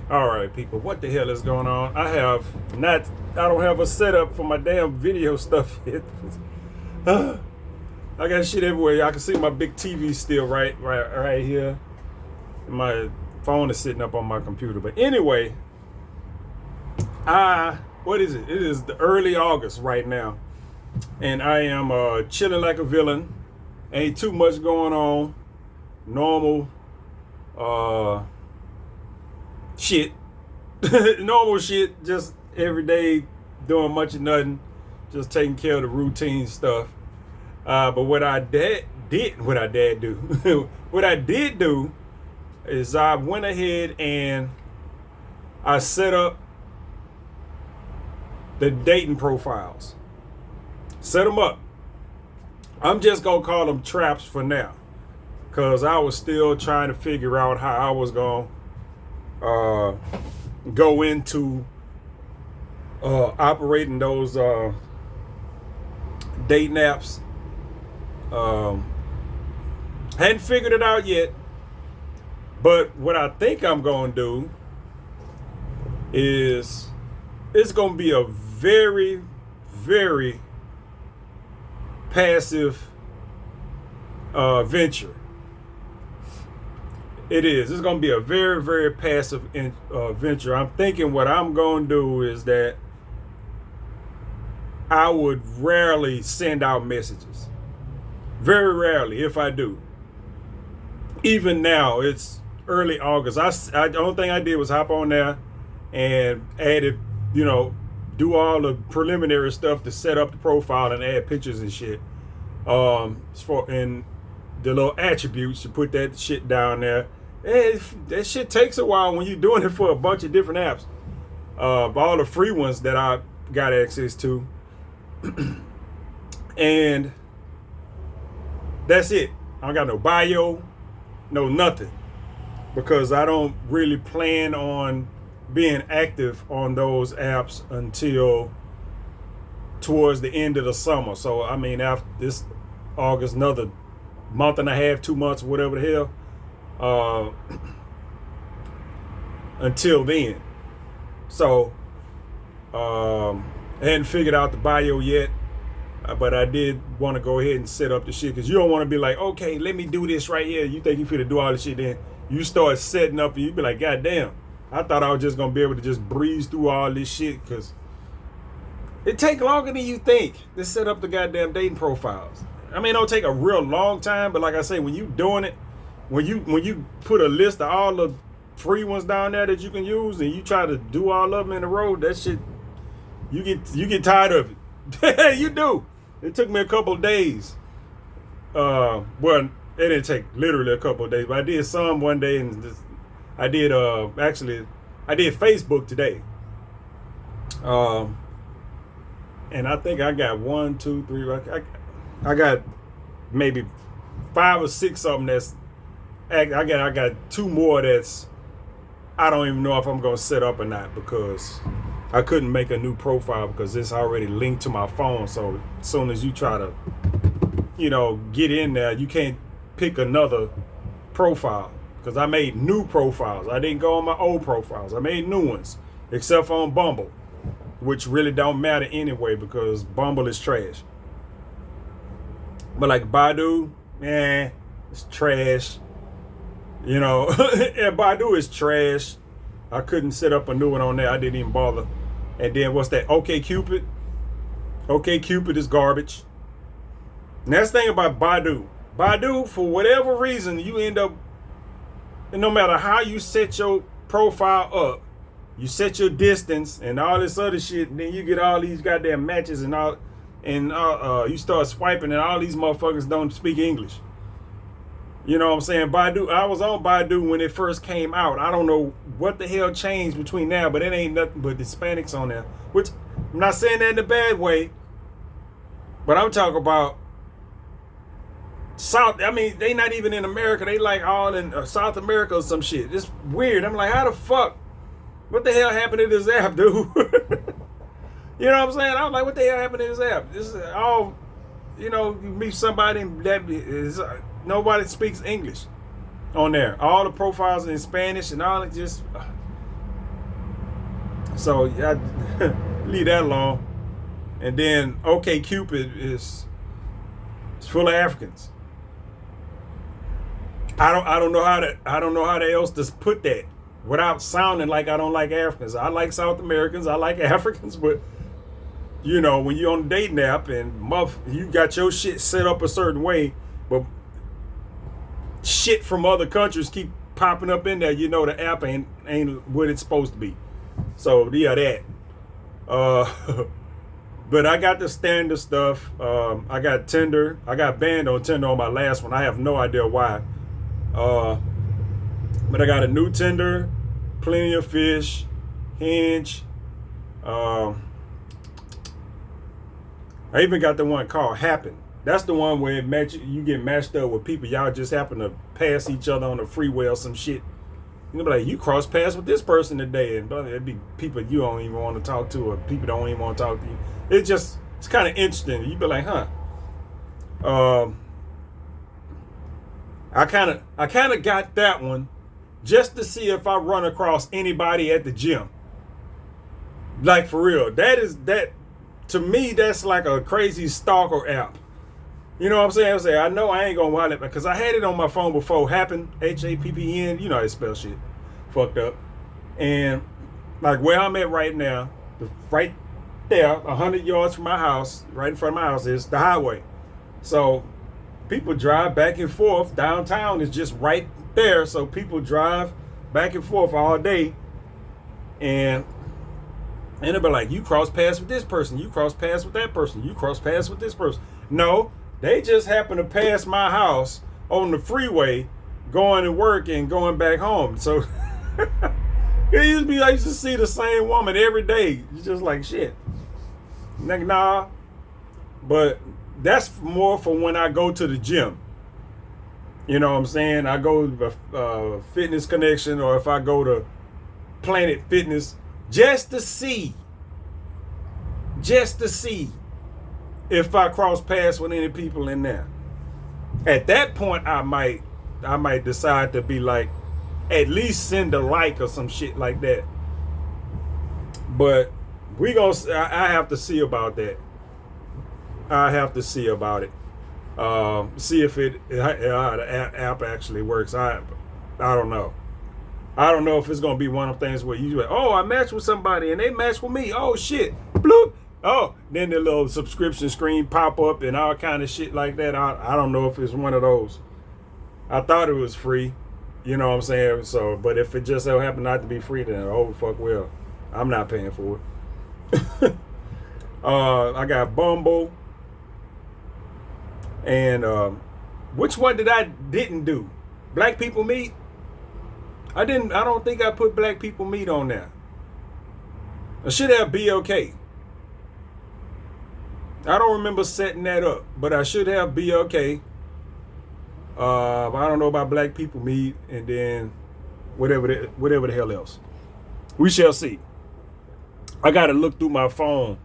All right, people, what the hell is going on? I don't have a setup for my damn video stuff yet. I got shit everywhere. I can see my big TV still right here. My phone is sitting up on my computer. But anyway, what is it? It is the early August right now. And I am chilling like a villain. Ain't too much going on. Normal shit. Normal shit, just every day doing much of nothing, just taking care of the routine stuff. But what I did do, what I did do is I went ahead and I set up the dating profiles. Set them up. I'm just gonna call them traps for now, cause I was still trying to figure out how I was gonna go into operating those dating apps. Hadn't figured it out yet, but what I think I'm gonna do is it's gonna be a very, very passive venture. It is. It's going to be a very, very passive venture. I'm thinking what I'm going to do is that I would rarely send out messages. Very rarely, if I do. Even now, it's early August. The only thing I did was hop on there and added, do all the preliminary stuff to set up the profile and add pictures and shit. And the little attributes to put that shit down there. That shit takes a while when you're doing it for a bunch of different apps. All the free ones that I got access to. And that's it. I don't got no bio, no nothing. Because I don't really plan on being active on those apps until towards the end of the summer. So, I mean, after this August, another month and a half, 2 months, whatever the hell, until then. So, I hadn't figured out the bio yet, but I did want to go ahead and set up the shit, because you don't want to be like, okay, let me do this right here. You think you finna do all this shit, then you start setting up and you be like, God damn, I thought I was just going to be able to just breeze through all this shit, because it take longer than you think to set up the goddamn dating profiles. I mean, it don't take a real long time, but like I say, when you doing it, when you put a list of all the free ones down there that you can use, and you try to do all of them in a row, that shit, you get tired of it. You do. It took me a couple of days. Well, it didn't take literally a couple of days, but I did some one day, and I did Facebook today. And I think I got 1, 2, 3. I got maybe 5 or 6 of them that's. I got 2 more that's. I don't even know if I'm gonna set up or not, because I couldn't make a new profile because it's already linked to my phone. So as soon as you try to, get in there, you can't pick another profile, because I made new profiles. I didn't go on my old profiles. I made new ones, except for on Bumble, which really don't matter anyway, because Bumble is trash. But like Badu, it's trash. And Badu is trash. I couldn't set up a new one on there. I didn't even bother. And then what's that? OkCupid. OkCupid is garbage. And that's the thing about Badu. Badu, for whatever reason, you end up, and no matter how you set your profile up, you set your distance and all this other shit, and then you get all these goddamn matches and all, and you start swiping, and all these motherfuckers don't speak English. You know what I'm saying? Badu, I was on Badu when it first came out. I don't know what the hell changed between now, but it ain't nothing but Hispanics on there. Which, I'm not saying that in a bad way, but I'm talking about South. I mean, they not even in America. They like all in South America or some shit. It's weird. I'm like, how the fuck? What the hell happened to this app, dude? You know what I'm saying? I was like, what the hell happened to this app? This is all, you meet somebody that is, nobody speaks English on there. All the profiles are in Spanish and all it just, So I leave that alone. And then OkCupid is full of Africans. I don't know how to else to put that without sounding like I don't like Africans. I like South Americans, I like Africans, but you know, when you're on a dating app and you got your shit set up a certain way, but shit from other countries keep popping up in there, you know the app ain't what it's supposed to be. So yeah, that. But I got the standard stuff. I got Tinder. I got banned on Tinder on my last one. I have no idea why. But I got a new Tinder, Plenty of Fish, Hinge. I even got the one called Happen. That's the one where you get matched up with people. Y'all just happen to pass each other on the freeway or some shit. You know, be like, you cross paths with this person today, and it'd be people you don't even want to talk to, or people don't even want to talk to you. It's kind of interesting. You'd be like, huh. I kind of got that one just to see if I run across anybody at the gym. Like, for real. That to me, that's like a crazy stalker app. You know what I'm saying? I know I ain't gonna wild it because I had it on my phone before. Happen, Happn. You know how to spell shit. Fucked up. And like where I'm at right now, right there, 100 yards from my house, right in front of my house, is the highway. So people drive back and forth. Downtown is just right there. So people drive back and forth all day. And they'll be like, you cross paths with this person. You cross paths with that person. You cross paths with this person. No, they just happen to pass my house on the freeway going to work and going back home. So I used to see the same woman every day. It's just like shit. Nah. But that's more for when I go to the gym. You know what I'm saying? I go to Fitness Connection, or if I go to Planet Fitness, just to see if I cross paths with any people in there. At that point, I might decide to be like, at least send a like or some shit like that. But I have to see about that. I have to see about it. See if how the app actually works. I don't know. I don't know if it's gonna be one of the things where you like, oh, I matched with somebody and they matched with me. Oh shit, bloop. Oh, then the little subscription screen pop up and all kind of shit like that. I don't know if it's one of those. I thought it was free, you know what I'm saying? So, but if it just so happened not to be free, then oh fuck well, I'm not paying for it. I got Bumble, and which one didn't do? Black People Meet. I don't think I put Black People Meet on there. I should have BLK. I don't remember setting that up, but I should have BLK. I don't know about Black People Meet, and then whatever the hell else. We shall see. I got to look through my phone.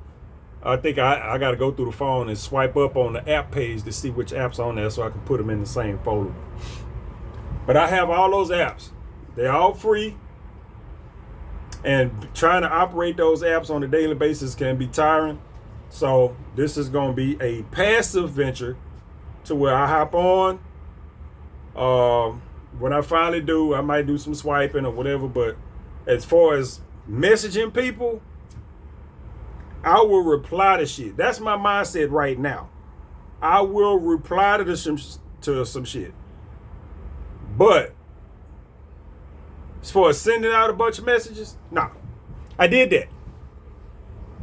I think I got to go through the phone and swipe up on the app page to see which apps are on there so I can put them in the same folder. But I have all those apps. They're all free. And trying to operate those apps on a daily basis can be tiring. So this is going to be a passive venture to where I hop on. When I finally do, I might do some swiping or whatever. But as far as messaging people, I will reply to shit. That's my mindset right now. I will reply to some shit. But as far as sending out a bunch of messages, nah. I did that.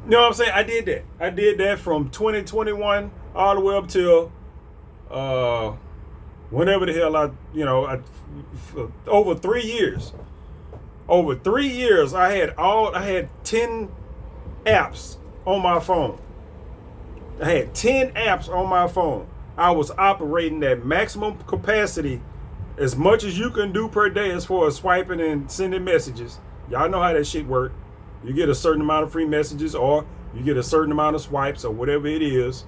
You know what I'm saying? I did that. I did that from 2021 all the way up till whenever the hell over 3 years. Over 3 years, I had 10 apps on my phone. I had 10 apps on my phone. I was operating at maximum capacity, as much as you can do per day as far as swiping and sending messages. Y'all know how that shit work. You get a certain amount of free messages, or you get a certain amount of swipes, or whatever it is.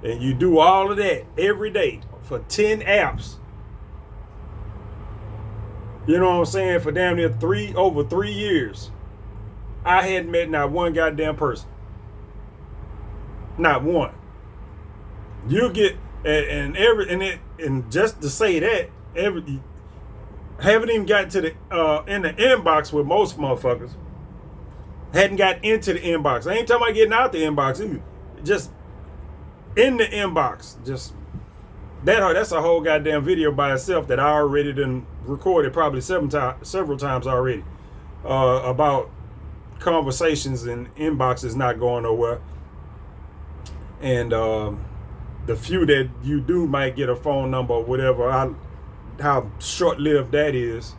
And you do all of that every day for 10 apps. You know what I'm saying? For damn near over 3 years. I hadn't met not one goddamn person. Not one. You get and just to say that haven't even got to the in the inbox with most motherfuckers. Hadn't got into the inbox. I ain't talking about getting out the inbox either. Just in the inbox. Just that's a whole goddamn video by itself that I already done recorded probably several times already about conversations and inboxes not going nowhere. And the few that you do might get a phone number or whatever. How short-lived that is.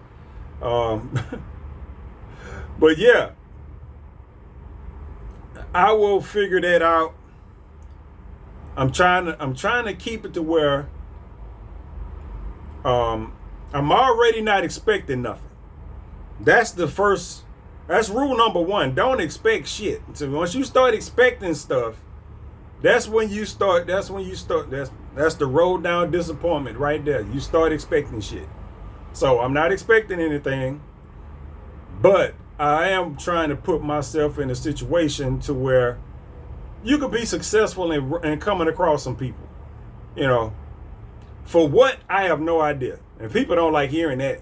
But yeah, I will figure that out. I'm trying to keep it to where I'm already not expecting nothing. That's rule number one. Don't expect shit. So once you start expecting stuff, that's when you start. That's the road down disappointment right there. You start expecting shit. So I'm not expecting anything, but I am trying to put myself in a situation to where you could be successful in coming across some people. You know, for what, I have no idea. And people don't like hearing that.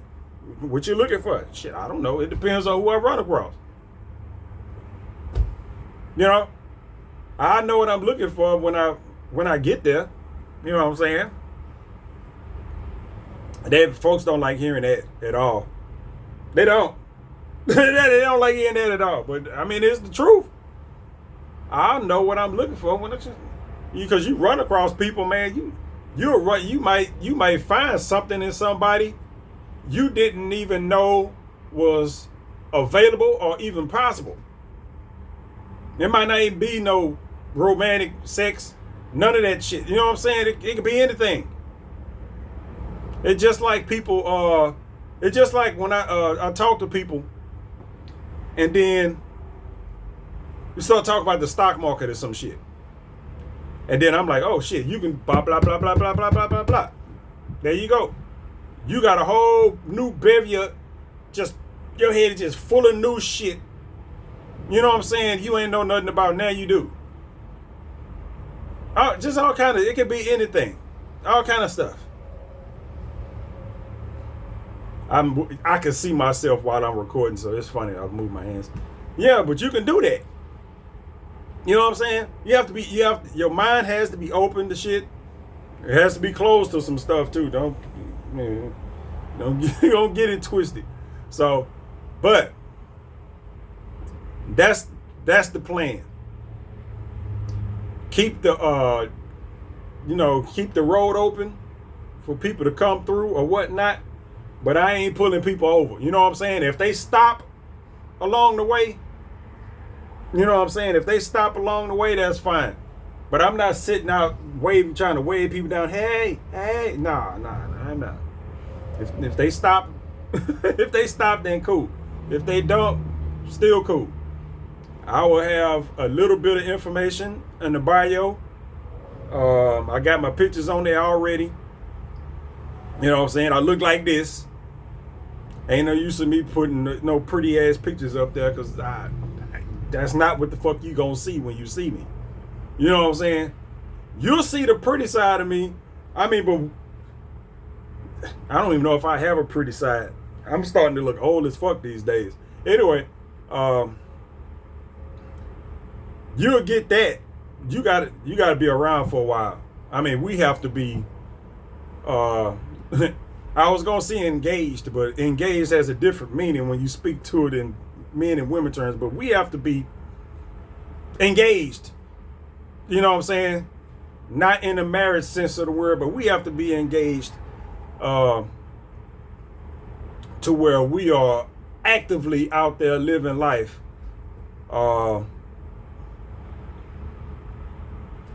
What you looking for? Shit, I don't know. It depends on who I run across. You know, I know what I'm looking for when I get there. You know what I'm saying? Folks don't like hearing that at all. They don't. They don't like hearing that at all. But I mean, it's the truth. I know what I'm looking for because you run across people, man. You might find something in somebody you didn't even know was available or even possible. There might not even be no romantic sex, none of that shit. You know what I'm saying? It could be anything. It's just like people. It's just like when I talk to people, and then we start talking about the stock market or some shit, and then I'm like, oh shit, you can blah blah blah blah blah blah blah blah blah. There you go. You got a whole new bevy of just your head is just full of new shit. You know what I'm saying? You ain't know nothing about. Now you do. Just all kind of. It could be anything. All kind of stuff. I can see myself while I'm recording, so it's funny. I'll move my hands. Yeah, but you can do that. You know what I'm saying? Your mind has to be open to shit. It has to be closed to some stuff too. Don't get it twisted. So, but that's the plan. Keep the keep the road open for people to come through or whatnot. But I ain't pulling people over. You know what I'm saying? If they stop along the way, you know what I'm saying? If they stop along the way, that's fine. But I'm not sitting out trying to wave people down. Hey, nah, I'm not. If they stop, if they stop, then cool. If they don't, still cool. I will have a little bit of information in the bio. I got my pictures on there already. You know what I'm saying? I look like this. Ain't no use of me putting no pretty ass pictures up there because that's not what the fuck you gonna see when you see me. You know what I'm saying? You'll see the pretty side of me. I mean, but I don't even know if I have a pretty side. I'm starting to look old as fuck these days. Anyway, you'll get that. You gotta be around for a while. I mean, we have to be I was gonna say engaged, but engaged has a different meaning when you speak to it in men and women terms, but we have to be engaged. You know what I'm saying? Not in the marriage sense of the word, but we have to be engaged to where we are actively out there living life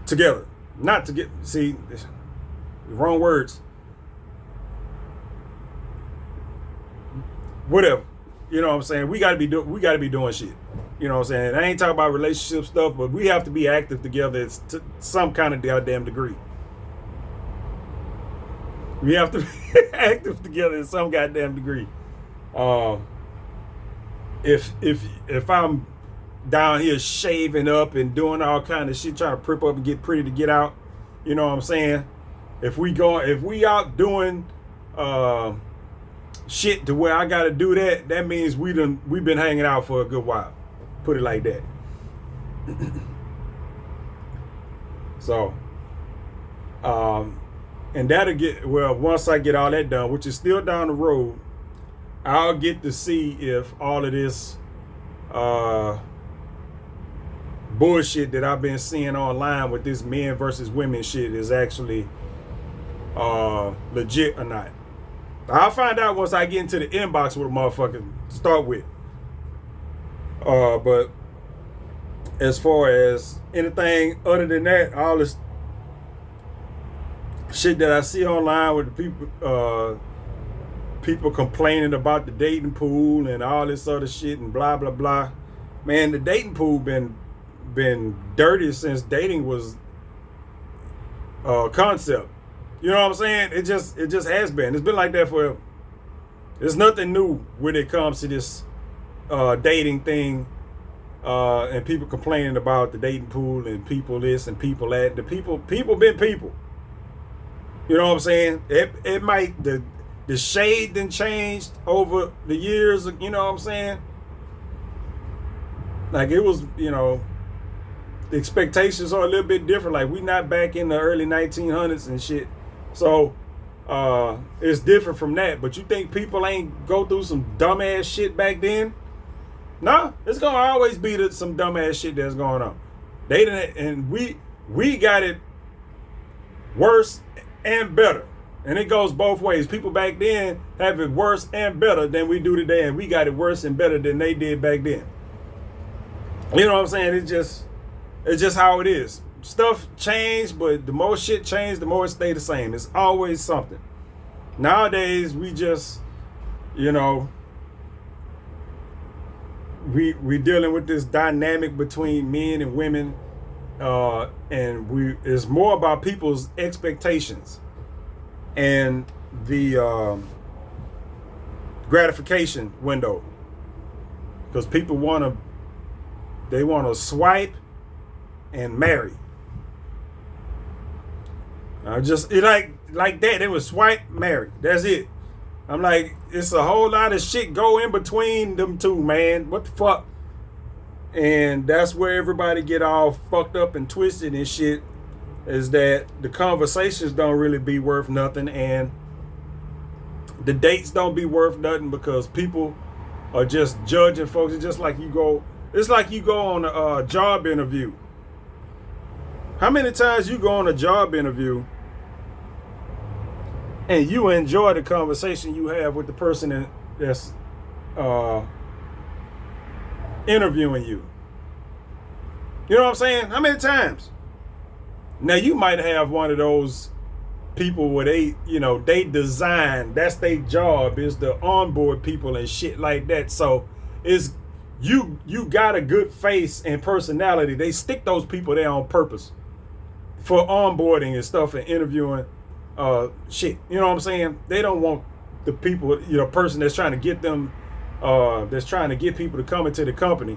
together. Not to get, see, wrong words. Whatever. You know what I'm saying? We gotta be doing shit. You know what I'm saying? I ain't talking about relationship stuff, but we have to be active together to some kind of goddamn degree. We have to be active together in some goddamn degree. If I'm down here shaving up and doing all kind of shit, trying to prep up and get pretty to get out. You know what I'm saying? If we out doing shit to where I gotta do that, that means we've been hanging out for a good while. Put it like that. So, and that'll get, well, once I get all that done, which is still down the road, I'll get to see if all of this bullshit that I've been seeing online with this men versus women shit is actually legit or not. I'll find out once I get into the inbox with a motherfucker to start with. But as far as anything other than that, all this shit that I see online with the people complaining about the dating pool and all this other shit and blah blah blah. Man, the dating pool been dirty since dating was a concept. You know what I'm saying? It just has been. It's been like that forever. There's nothing new when it comes to this dating thing, and people complaining about the dating pool and people this and people that. The people been people. You know what I'm saying? It might the shade then changed over the years. You know what I'm saying? Like it was, you know, the expectations are a little bit different. Like we not back in the early 1900s and shit. So it's different from that. But you think people ain't go through some dumbass shit back then? Nah, it's gonna always be some dumbass shit that's going on. They didn't, and we got it worse and better. And it goes both ways. People back then have it worse and better than we do today, and we got it worse and better than they did back then. You know what I'm saying? It's just how it is. Stuff changed, but the more shit changed, the more it stayed the same. It's always something. Nowadays, we just, you know, we dealing with this dynamic between men and women, and it's more about people's expectations and the gratification window, because people want to swipe and marry. Just like that. They would swipe, marry. That's it. I'm like, it's a whole lot of shit go in between them two, man. What the fuck? And that's where everybody get all fucked up and twisted and shit, is that the conversations don't really be worth nothing, and the dates don't be worth nothing because people are just judging folks. It's like you go on a job interview. How many times you go on a job interview and you enjoy the conversation you have with the person that's interviewing you? You know what I'm saying? How many times? Now you might have one of those people where they design, that's their job, is to onboard people and shit like that. So it's you got a good face and personality. They stick those people there on purpose for onboarding and stuff and interviewing shit. You know what I'm saying? They don't want the people, person that's trying to get them, that's trying to get people to come into the company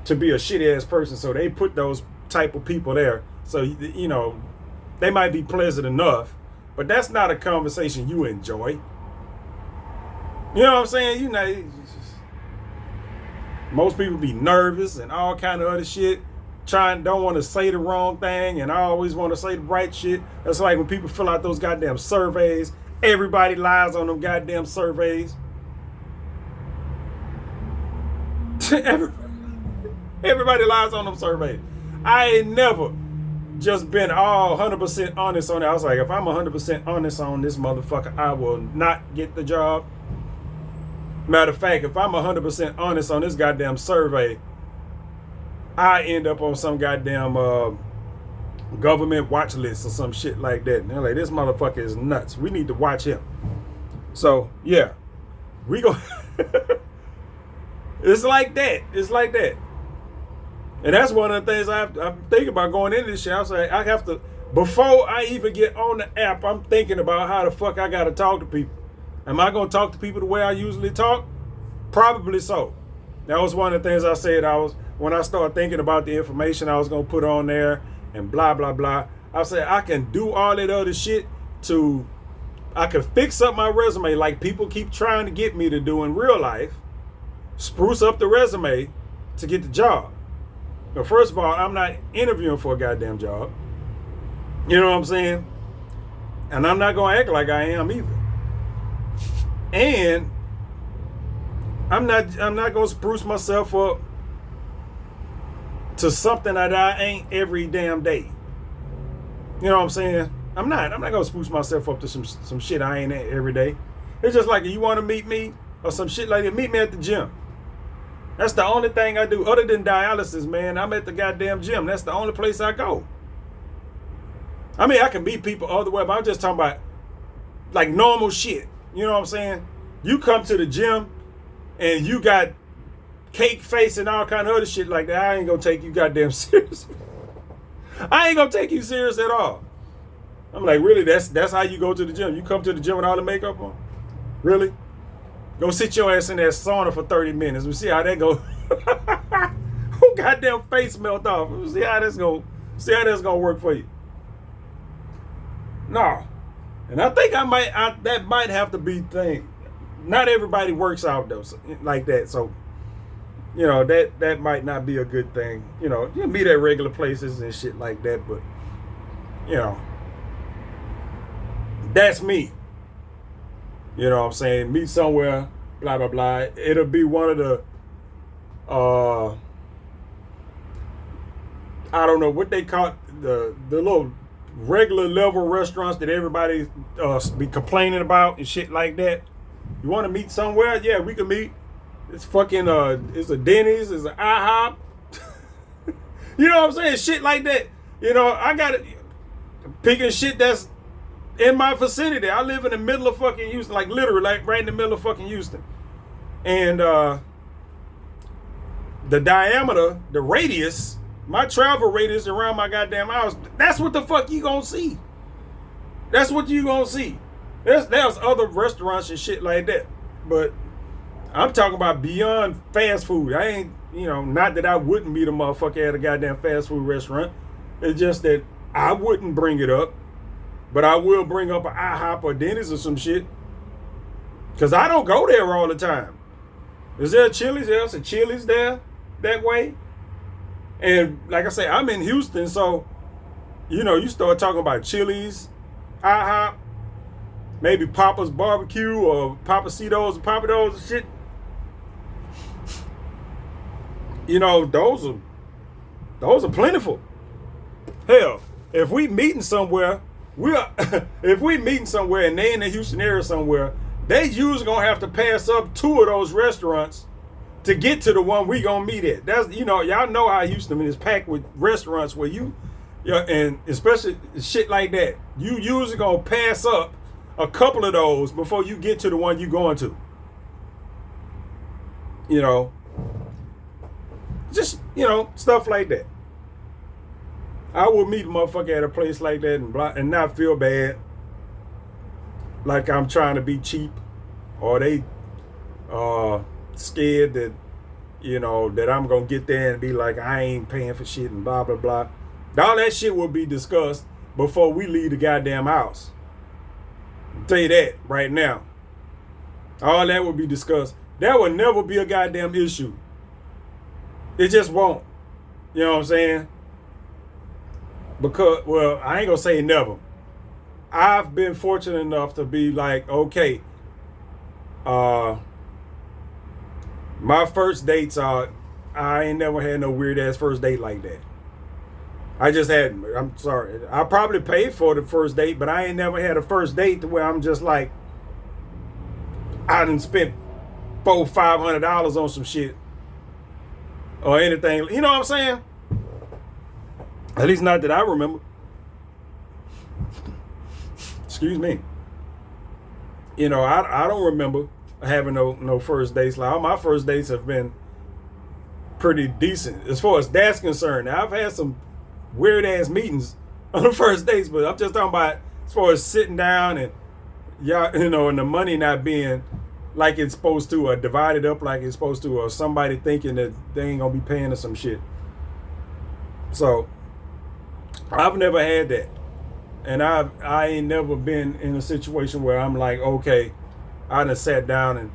to be a shitty ass person. So they put those type of people there. So, they might be pleasant enough, but that's not a conversation you enjoy. You know what I'm saying? Most people be nervous and all kind of other shit. Don't want to say the wrong thing, and I always want to say the right shit. That's like when people fill out those goddamn surveys. Everybody lies on them goddamn surveys. Everybody lies on them surveys. I ain't never just been all 100% honest on it. I was like, if I'm 100% honest on this motherfucker, I will not get the job. Matter of fact, if I'm 100% honest on this goddamn survey, I end up on some goddamn government watch list or some shit like that. And they're like, this motherfucker is nuts. We need to watch him. So, yeah. We go... It's like that. It's like that. And that's one of the things I'm thinking about going into this shit. I was like, I have to... Before I even get on the app, I'm thinking about how the fuck I got to talk to people. Am I going to talk to people the way I usually talk? Probably so. That was one of the things I said. When I started thinking about the information I was gonna put on there and blah blah blah. I said I can do all that other shit I can fix up my resume like people keep trying to get me to do in real life. Spruce up the resume to get the job. But first of all, I'm not interviewing for a goddamn job. You know what I'm saying? And I'm not gonna act like I am either. And I'm not gonna spruce myself up to something that I ain't every damn day. You know what I'm saying? I'm not gonna spruce myself up to some shit I ain't at every day. It's just like, if you want to meet me or some shit like that, meet me at the gym. That's the only thing I do other than dialysis, man. I'm at the goddamn gym. That's the only place I go. I mean, I can meet people other way, but I'm just talking about like normal shit. You know what I'm saying? You come to the gym and you got cake face and all kind of other shit like that. I ain't gonna take you goddamn serious. I ain't gonna take you serious at all. I'm like, really? That's how you go to the gym? You come to the gym with all the makeup on? Really? Go sit your ass in that sauna for 30 minutes. We'll see how that goes. Who goddamn face melt off? We'll see how that's gonna work for you. No. And I think that might have to be the thing. Not everybody works out though like that. So, you know, that might not be a good thing. You know, you meet at regular places and shit like that, but you know, that's me. You know what I'm saying? Meet somewhere, blah, blah, blah. It'll be one of the, I don't know what they call it, the little regular level restaurants that everybody be complaining about and shit like that. You want to meet somewhere? Yeah, we can meet. It's fucking, it's a Denny's, it's an IHOP. You know what I'm saying? Shit like that. You know, I got it picking shit that's in my vicinity. I live in the middle of fucking Houston, like literally, like right in the middle of fucking Houston. And the diameter, the radius, my travel radius around my goddamn house, that's what the fuck you gonna see. That's what you gonna see. There's other restaurants and shit like that. But I'm talking about beyond fast food. I ain't, you know, not that I wouldn't meet a motherfucker at a goddamn fast food restaurant. It's just that I wouldn't bring it up. But I will bring up an IHOP or Denny's or some shit. Because I don't go there all the time. Is there a Chili's? There's a Chili's there that way. And like I say, I'm in Houston, so, you know, you start talking about Chili's, IHOP, maybe Papa's Barbecue or Papacitos or Papados and shit. You know, those are plentiful. Hell, if we meeting somewhere, if we meeting somewhere and they in the Houston area somewhere, they usually gonna have to pass up 2 of those restaurants to get to the one we gonna meet at. That's, you know, y'all know how Houston is packed with restaurants where and especially shit like that. You usually gonna pass up a couple of those before you get to the one you going to. You know, just, you know, stuff like that. I will meet a motherfucker at a place like that and not feel bad, like I'm trying to be cheap, or they scared that, you know, that I'm gonna get there and be like, I ain't paying for shit and blah blah blah. All that shit will be discussed before we leave the goddamn house. I'll tell you that right now. All that will be discussed. That will never be a goddamn issue. It just won't. You know what I'm saying? Because, well, I ain't gonna say never. I've been fortunate enough to be like, okay, my first dates are, I ain't never had no weird ass first date like that. I just had, I'm sorry, I probably paid for the first date, but I ain't never had a first date to where I'm just like, I done spent $400-500 on some shit or anything. You know what I'm saying? At least not that I remember. Excuse me. You know, I don't remember having no first dates. Like, all my first dates have been pretty decent as far as that's concerned. Now, I've had some weird ass meetings on the first dates, but I'm just talking about as far as sitting down and y'all, you know, and the money not being like it's supposed to, or divide it up like it's supposed to, or somebody thinking that they ain't gonna be paying us some shit. So I've never had that, and I ain't never been in a situation where I'm like, okay, I done sat down and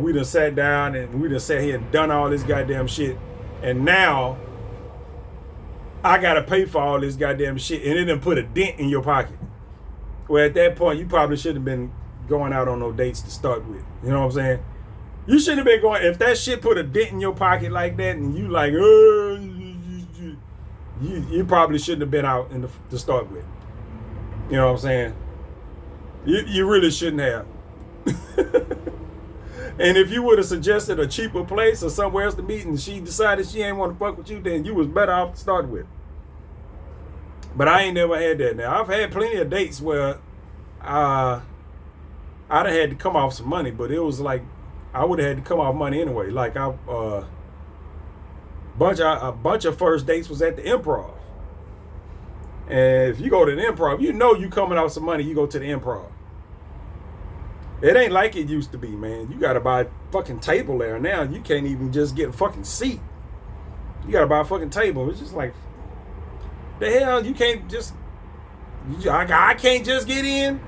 we done sat down and we done sat here and done all this goddamn shit, and now I gotta pay for all this goddamn shit, and it done put a dent in your pocket. Well, at that point, you probably shouldn't have been going out on no dates to start with. You know what I'm saying? You shouldn't have been going. If that shit put a dent in your pocket like that, and you like, you probably shouldn't have been out to start with. You know what I'm saying? You really shouldn't have. And if you would have suggested a cheaper place or somewhere else to meet, and she decided she ain't want to fuck with you, then you was better off to start with. But I ain't never had that. Now I've had plenty of dates where I done had to come off some money, but it was like I would have had to come off money anyway. Like a bunch of first dates was at the Improv, and if you go to the Improv, you know you coming off some money. You go to the Improv. It ain't like it used to be, man. You gotta buy a fucking table there now. You can't even just get a fucking seat. You gotta buy a fucking table. It's just like, the hell, you can't just, I can't just get in.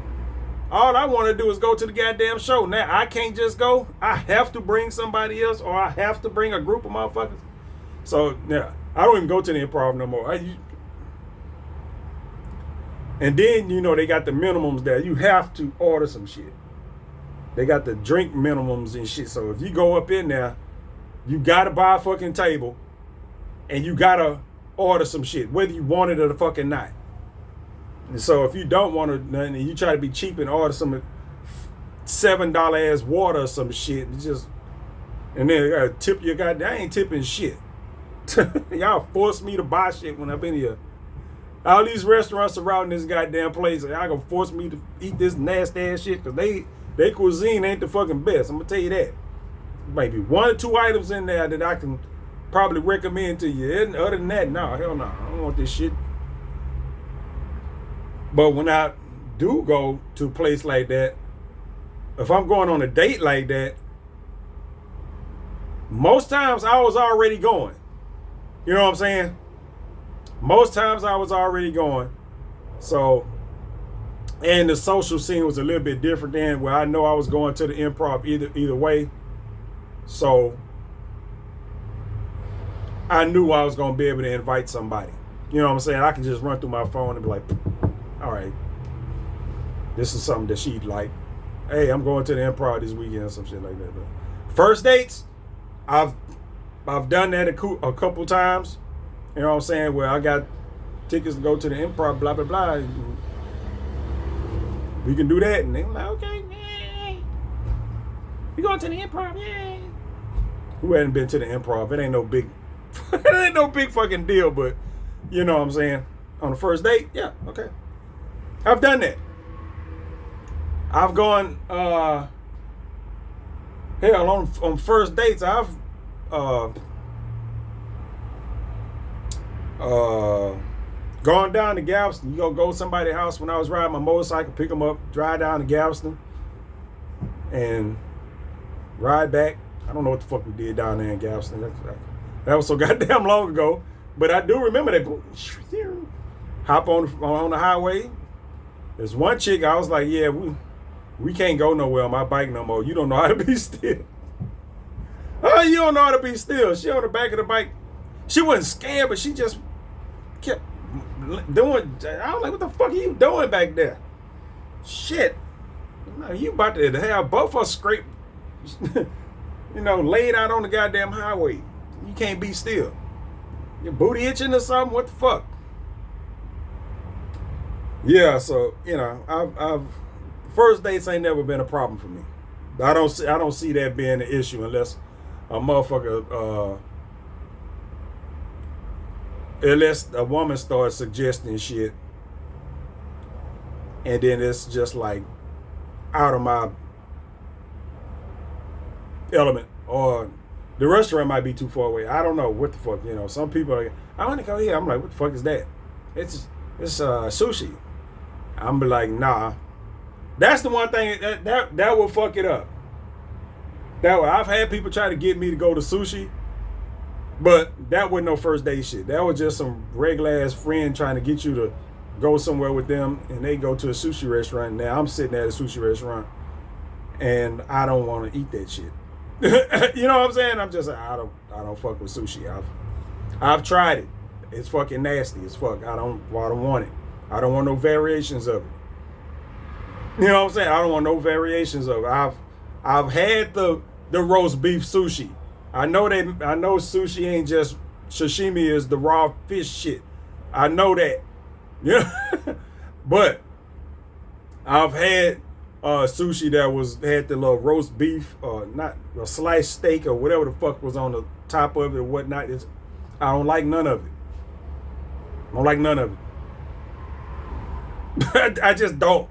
All I want to do is go to the goddamn show. Now I can't just go. I have to bring somebody else, or I have to bring a group of motherfuckers. So yeah, I don't even go to the Improv no more. And then, you know, they got the minimums there. You have to order some shit. They got the drink minimums and shit. So if you go up in there, you gotta buy a fucking table, and you gotta order some shit, whether you want it or the fucking not. And so if you don't want it, and you try to be cheap and order some $7 ass water or some shit, and then you gotta tip your goddamn. I ain't tipping shit. Y'all force me to buy shit when I've been here. All these restaurants around this goddamn place, y'all gonna force me to eat this nasty ass shit because their cuisine ain't the fucking best. I'm gonna tell you that. Maybe 1 or 2 items in there that I can probably recommend to you. And other than that, no, hell no. I don't want this shit. But when I do go to a place like that, if I'm going on a date like that, most times I was already going. You know what I'm saying? Most times I was already going. So, and the social scene was a little bit different then, where I know I was going to the Improv either way. So I knew I was going to be able to invite somebody. You know what I'm saying? I can just run through my phone and be like, all right, this is something that she'd like. Hey, I'm going to the Improv this weekend or some shit like that. But first dates, I've done that a couple times. You know what I'm saying? Where I got tickets to go to the Improv, blah, blah, blah. We can do that. And they're like, okay, yay. We going to the Improv, yay. Who hadn't been to the Improv? It ain't no big, it ain't no big fucking deal, but you know what I'm saying? On the first date, yeah, okay. I've done that. I've gone, hell, on first dates, I've gone down to Galveston. You go to somebody's house when I was riding my motorcycle, pick them up, drive down to Galveston, and ride back. I don't know what the fuck we did down there in Galveston. That was so goddamn long ago. But I do remember that. Hop on the highway. There's one chick, I was like, yeah, we can't go nowhere on my bike no more. You don't know how to be still. Oh, you don't know how to be still. She on the back of the bike. She wasn't scared, but she just kept doing. I was like, what the fuck are you doing back there? Shit. You about to have both of us scrape, laid out on the goddamn highway. You can't be still. Your booty itching or something? What the fuck? Yeah, so I've first dates ain't never been a problem for me. I don't see that being an issue unless a motherfucker unless a woman starts suggesting shit, and then it's just like out of my element, or the restaurant might be too far away. I don't know what the fuck. Some people are, I want to go here. I'm like, what the fuck is that? It's sushi. I'm be like, nah, That's the one thing that will fuck it up. I've had people try to get me to go to sushi, but that wasn't no first date shit. That was just some regular ass friend trying to get you to go somewhere with them, and they go to a sushi restaurant. Now I'm sitting at a sushi restaurant, and I don't want to eat that shit. You know what I'm saying? I'm just I don't fuck with sushi. I've tried it. It's fucking nasty as fuck. I don't want it. I don't want no variations of it. You know what I'm saying? I don't want no variations of it. I've had the roast beef sushi. I know sushi ain't just sashimi is the raw fish shit. I know that. Yeah. But I've had sushi that had the little roast beef, not a sliced steak or whatever the fuck was on the top of it or whatnot. I don't like none of it. I don't like none of it. I just don't.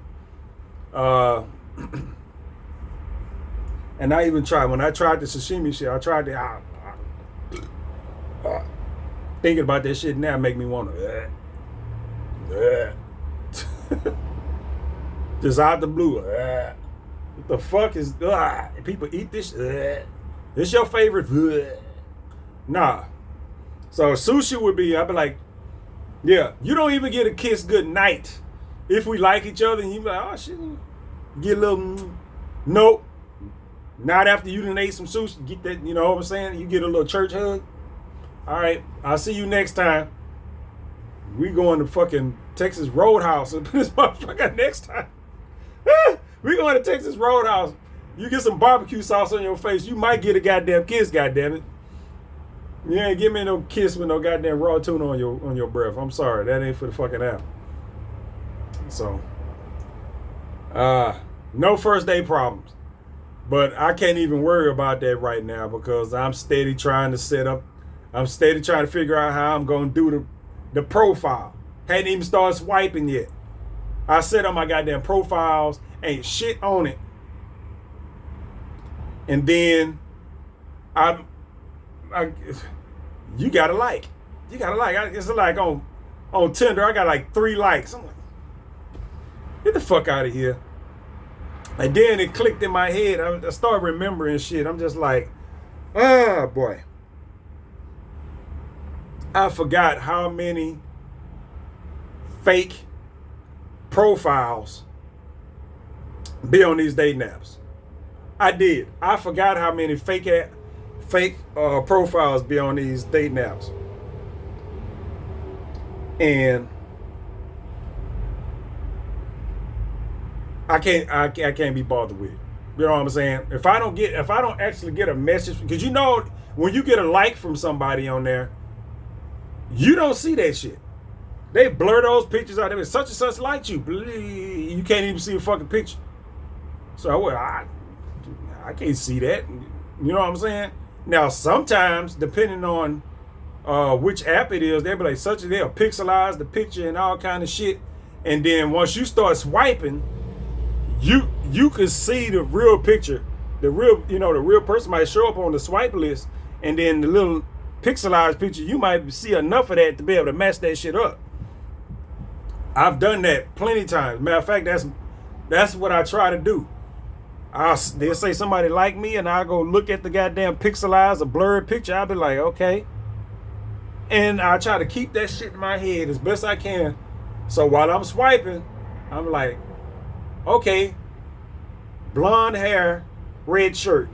And I even tried, when I tried the sashimi shit, I tried thinking about that shit now make me want to just out the blue. What the fuck is people eat this? This your favorite? Nah. So sushi would be, I'd be like, yeah, you don't even get a kiss good night if we like each other, and you be like, oh shit, get a little nope. Not after you done ate some sushi, get that, you know what I'm saying? You get a little church hug. All right, I'll see you next time. We going to fucking Texas Roadhouse and this motherfucker next time. We going to Texas Roadhouse. You get some barbecue sauce on your face, you might get a goddamn kiss, goddamn it. You ain't give me no kiss with no goddamn raw tuna on your breath. I'm sorry, that ain't for the fucking app. So, no first date problems. But I can't even worry about that right now because I'm steady trying to figure out how I'm going to do the profile. Hadn't even started swiping yet. I set on my goddamn profiles, ain't shit on it. And then you gotta like. It's like on Tinder, I got like 3 likes. I'm like, get the fuck out of here. And then it clicked in my head. I started remembering shit. I'm just like, boy. I forgot how many fake profiles be on these dating apps. I did. I forgot how many fake profiles be on these dating apps. And I can't be bothered with it. You know what I'm saying? If I don't actually get a message, because you know when you get a like from somebody on there, you don't see that shit. They blur those pictures out. There was such and such liked you. You can't even see a fucking picture. So I can't see that. You know what I'm saying? Now sometimes, depending on which app it is, they'll be like they'll pixelize the picture and all kind of shit. And then once you start swiping, you can see the real picture. The real person might show up on the swipe list, and then the little pixelized picture, you might see enough of that to be able to match that shit up. I've done that plenty of times. Matter of fact, that's what I try to do. They'll say somebody like me, and I'll go look at the goddamn pixelized or blurred picture. I'll be like, okay. And I try to keep that shit in my head as best I can. So while I'm swiping, I'm like, okay, blonde hair, red shirt.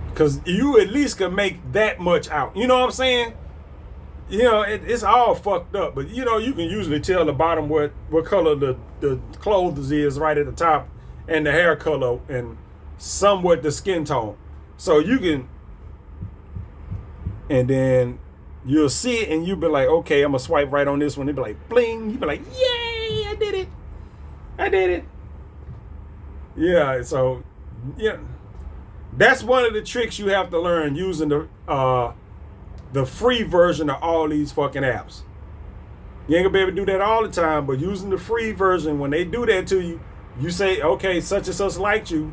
Because you at least can make that much out. You know what I'm saying? You know, it's all fucked up. But, you know, you can usually tell the bottom what color the clothes is right at the top, and the hair color, and somewhat the skin tone. So you can, and then you'll see it, and you'll be like, okay, I'm going to swipe right on this one. It'll be like, bling. You'll be like, yay, I did it. Yeah, so, yeah. That's one of the tricks you have to learn using the free version of all these fucking apps. You ain't gonna be able to do that all the time, but using the free version, when they do that to you, you say, okay, such and such liked you.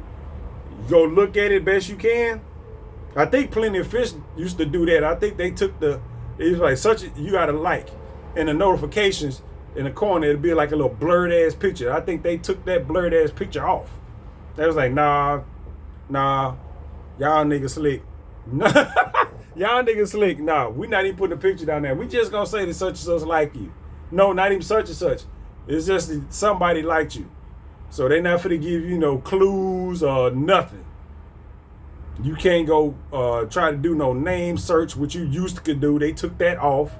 You go look at it best you can. I think Plenty of Fish used to do that. I think they took it's like you gotta like, and the notifications, in the corner, it'd be like a little blurred ass picture. I think they took that blurred ass picture off. They was like, nah, y'all niggas slick. Y'all niggas slick. Nah, we not even putting a picture down there. We just gonna say that such and such like you. No, not even such and such. It's just that somebody liked you. So they not finna give you no clues or nothing. You can't go try to do no name search, which you used to could do. They took that off.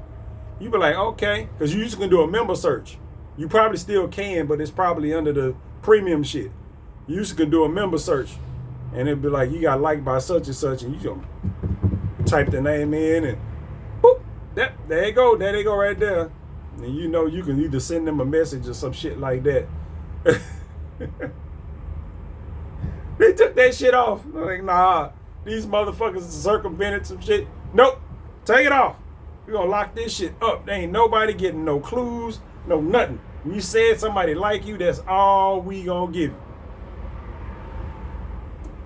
You be like, okay, because you used to can do a member search. You probably still can, but it's probably under the premium shit. You used to can do a member search, and it'd be like, you got liked by such and such, and you gonna type the name in, and boop, there they go right there. And you know you can either send them a message or some shit like that. They took that shit off. Like, nah, these motherfuckers circumvented some shit. Nope, take it off. We're gonna lock this shit up. There ain't nobody getting no clues, no nothing. You said somebody like you, that's all we gonna give you.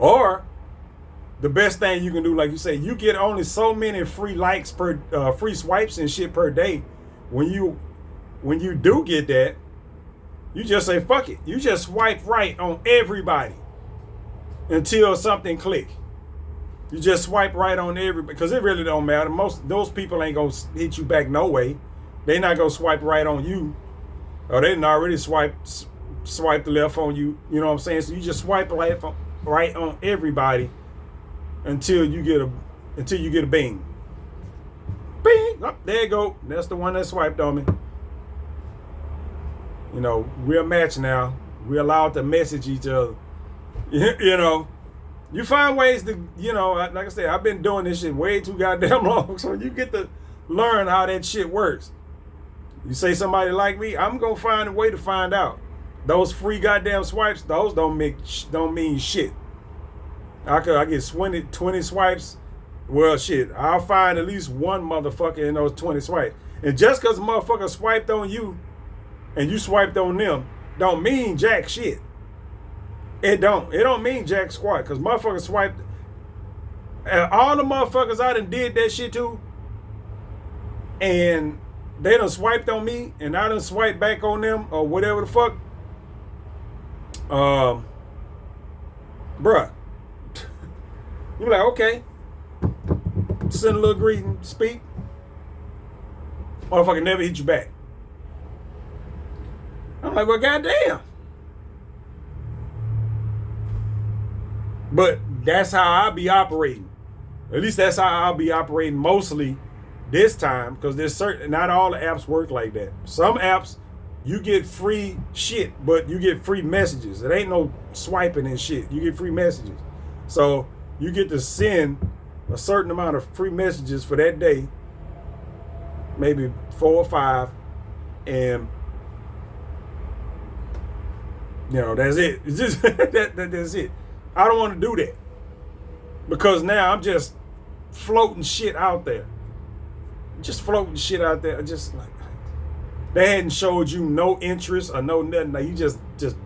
Or the best thing you can do, like you say, you get only so many free likes per free swipes and shit per day. When you do get that, you just say fuck it. You just swipe right on everybody until something click. You just swipe right on everybody, because it really don't matter. Most those people ain't gonna hit you back no way. They not gonna swipe right on you, or they didn't already swipe the left on you. You know what I'm saying? So you just swipe right on everybody until you get a bing. Bing! Oh, there you go. That's the one that swiped on me. You know, we're a match now. We're allowed to message each other. You know. You find ways to, you know, like I said, I've been doing this shit way too goddamn long, so you get to learn how that shit works. You say somebody like me, I'm gonna find a way to find out. Those free goddamn swipes, those don't mean shit. I get 20 swipes. Well, shit, I'll find at least one motherfucker in those 20 swipes. And just because a motherfucker swiped on you and you swiped on them, don't mean jack shit. It don't mean jack squat, because motherfuckers swiped. All the motherfuckers I done did that shit to, and they done swiped on me, and I done swiped back on them, or whatever the fuck. Bruh. You like, okay. Send a little greeting, speak. Motherfucker never hit you back. I'm like, well, goddamn. But that's how I'll be operating. At least that's how I'll be operating mostly this time, because not all the apps work like that. Some apps, you get free shit, but you get free messages. It ain't no swiping and shit. You get free messages. So you get to send a certain amount of free messages for that day, maybe 4 or 5, and you know, that's it. It's just that's it. I don't want to do that, because now I'm just floating shit out there. Just floating shit out there. Just like they hadn't showed you no interest or no nothing. Like you just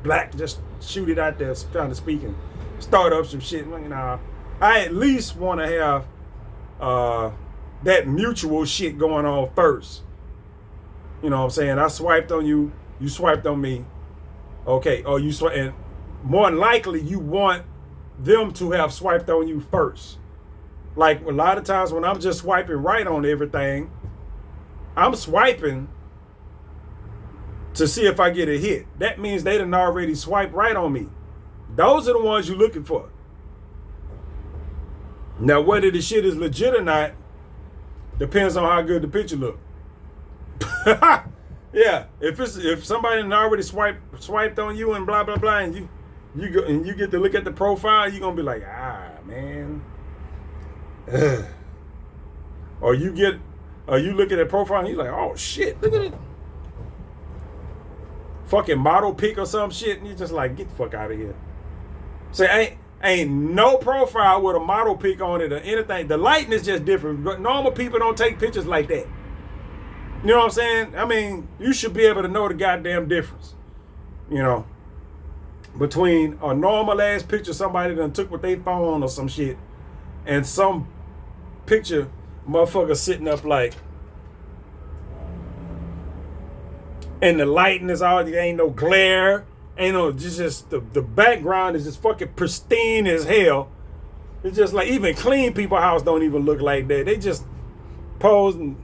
black, just shoot it out there, kind of speaking. Start up some shit. Like, nah, I at least want to have that mutual shit going on first. You know what I'm saying? I swiped on you, you swiped on me. Okay, or you swipe, and more than likely you want them to have swiped on you first. Like a lot of times when I'm just swiping right on everything, I'm swiping to see if I get a hit. That means they done already swiped right on me. Those are the ones you're looking for. Now, whether the shit is legit or not depends on how good the picture look. Yeah, if somebody done already swiped on you and blah blah blah, and you go and you get to look at the profile, you're gonna be like, man. Or you look at the profile and you're like, oh shit, look at it. Fucking model pic or some shit, and you're just like, get the fuck out of here. Say, ain't no profile with a model pic on it or anything. The lighting is just different. Normal people don't take pictures like that. You know what I'm saying? I mean, you should be able to know the goddamn difference, you know, between a normal ass picture somebody done took with their phone or some shit, and some picture motherfucker sitting up like, And the lighting is all, there ain't no glare. Ain't no, just the background is just fucking pristine as hell. It's just like, even clean people house don't even look like that. They just pose and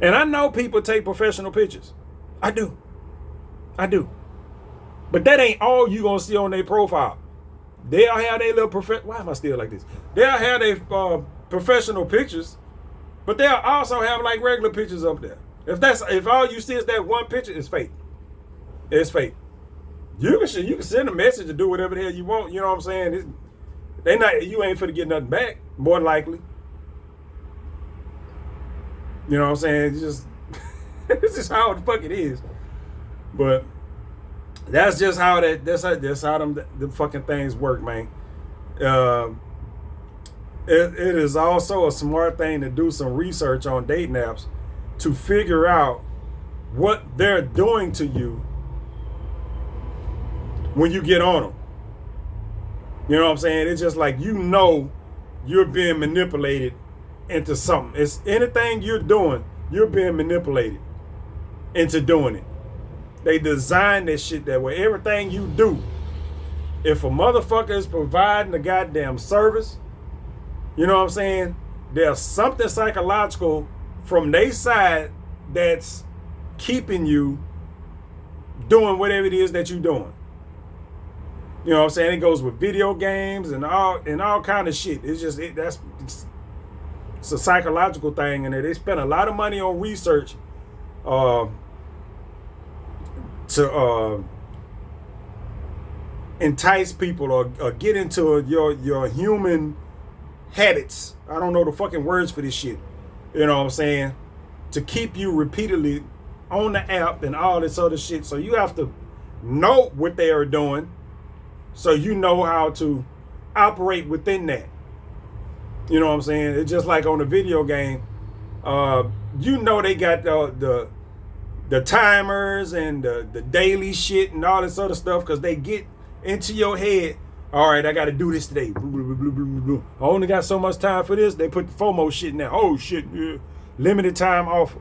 I know people take professional pictures. I do. But that ain't all you gonna see on their profile. They'll have their little why am I still like this? They'll have their professional pictures, but they'll also have like regular pictures up there. If all you see is that one picture, it's fake. It's fake. You can send a message and do whatever the hell you want. You know what I'm saying? You ain't finna get nothing back, more than likely. You know what I'm saying? It's just this is how the fuck it is. But that's just how that's how them fucking things work, man. It is also a smart thing to do some research on dating apps to figure out what they're doing to you when you get on them. You know what I'm saying? It's just like, you're being manipulated into something. It's anything you're doing, you're being manipulated into doing it. They design this shit that way. Everything you do, if a motherfucker is providing a goddamn service, you know what I'm saying? There's something psychological from their side that's keeping you doing whatever it is that you're doing. You know what I'm saying? It goes with video games and all kind of shit. It's just it's a psychological thing, and they spend a lot of money on research to entice people or get into your human habits. I don't know the fucking words for this shit. You know what I'm saying? To keep you repeatedly on the app and all this other shit. So you have to know what they are doing, so you know how to operate within that. You know what I'm saying? It's just like on a video game. They got the timers and the daily shit and all this other stuff, because they get into your head. All right, I got to do this today. I only got so much time for this. They put the FOMO shit in there. Oh shit, yeah. Limited time offer.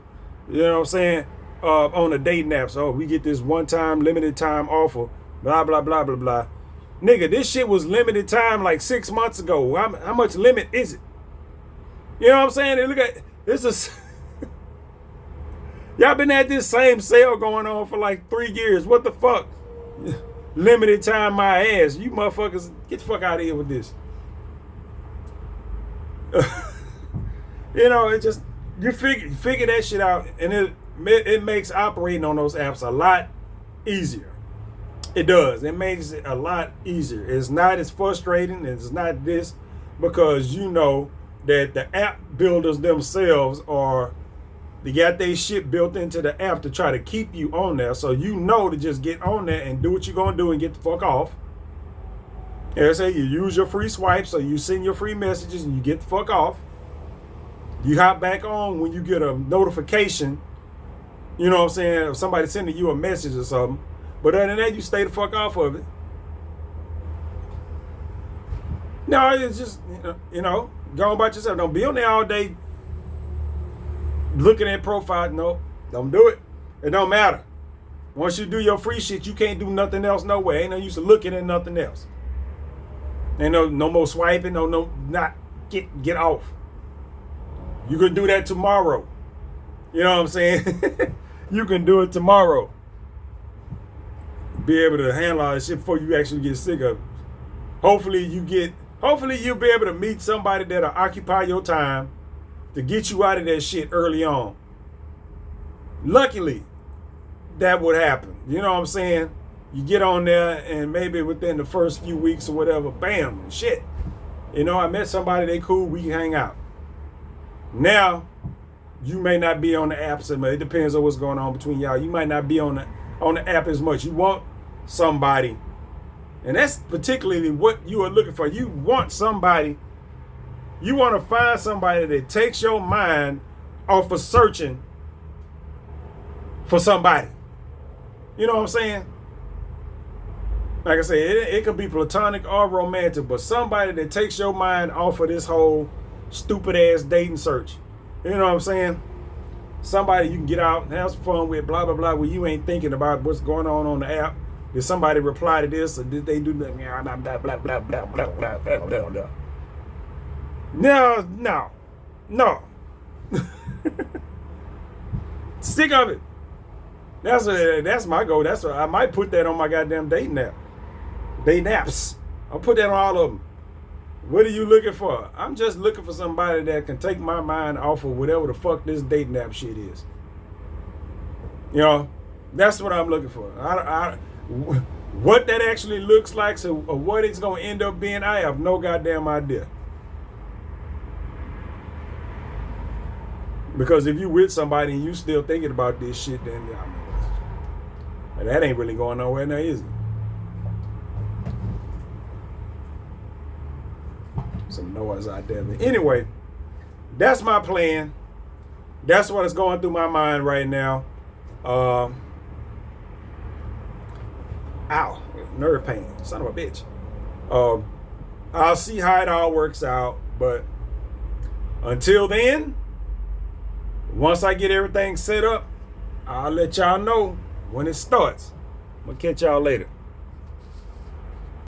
You know what I'm saying? On the dating app. So we get this one time limited time offer. Blah blah blah blah blah. Nigga, this shit was limited time like 6 months ago. How much limit is it? You know what I'm saying? And look at this. Y'all been at this same sale going on for like 3 years. What the fuck? Limited time my ass. You motherfuckers, get the fuck out of here with this. You know, it just, you figure that shit out, and it makes operating on those apps a lot easier. It does. It makes it a lot easier. It's not as frustrating. It's not this, because you know that the app builders themselves they got their shit built into the app to try to keep you on there. So you know to just get on there and do what you're going to do and get the fuck off. And I say you use your free swipe, so you send your free messages and you get the fuck off. You hop back on when you get a notification, you know what I'm saying, if somebody sending you a message or something. But other than that, you stay the fuck off of it. No, it's just, go about yourself. Don't be on there all day looking at profile. No, don't do it. It don't matter. Once you do your free shit, you can't do nothing else no way. Ain't no use of looking at nothing else. Ain't no more swiping. Not get off. You can do that tomorrow. You know what I'm saying? You can do it tomorrow. Be able to handle all that shit before you actually get sick of it. Hopefully you'll be able to meet somebody that'll occupy your time to get you out of that shit early on. Luckily, that would happen. You know what I'm saying? You get on there and maybe within the first few weeks or whatever, bam, shit. I met somebody, they cool, we can hang out. Now, you may not be on the app so much. It depends on what's going on between y'all. You might not be on the app as much. You want somebody, and that's particularly what you are looking for. You want somebody, you want to find somebody that takes your mind off of searching for somebody. You know what I'm saying? Like I say, it could be platonic or romantic, but somebody that takes your mind off of this whole stupid ass dating search. You know what I'm saying? somebody you can get out and have some fun with, blah, blah, blah, where you ain't thinking about what's going on the app. Did somebody reply to this, or did they do that? Blah, blah, blah, blah, blah, blah, blah, blah, blah, blah. No. Sick of it. That's my goal. That's what I might put that on my goddamn dating app. Dating apps. I'll put that on all of them. What are you looking for? I'm just looking for somebody that can take my mind off of whatever the fuck this dating app shit is. You know, that's what I'm looking for. What that actually looks like, or what it's gonna end up being, I have no goddamn idea. Because if you with somebody and you still thinking about this shit, then that ain't really going nowhere now, is it? Some noise out there. But anyway, that's my plan. That's what is going through my mind right now. Ow, nerve pain, son of a bitch. I'll see how it all works out, but until then, once I get everything set up, I'll let y'all know when it starts. I'm gonna catch y'all later.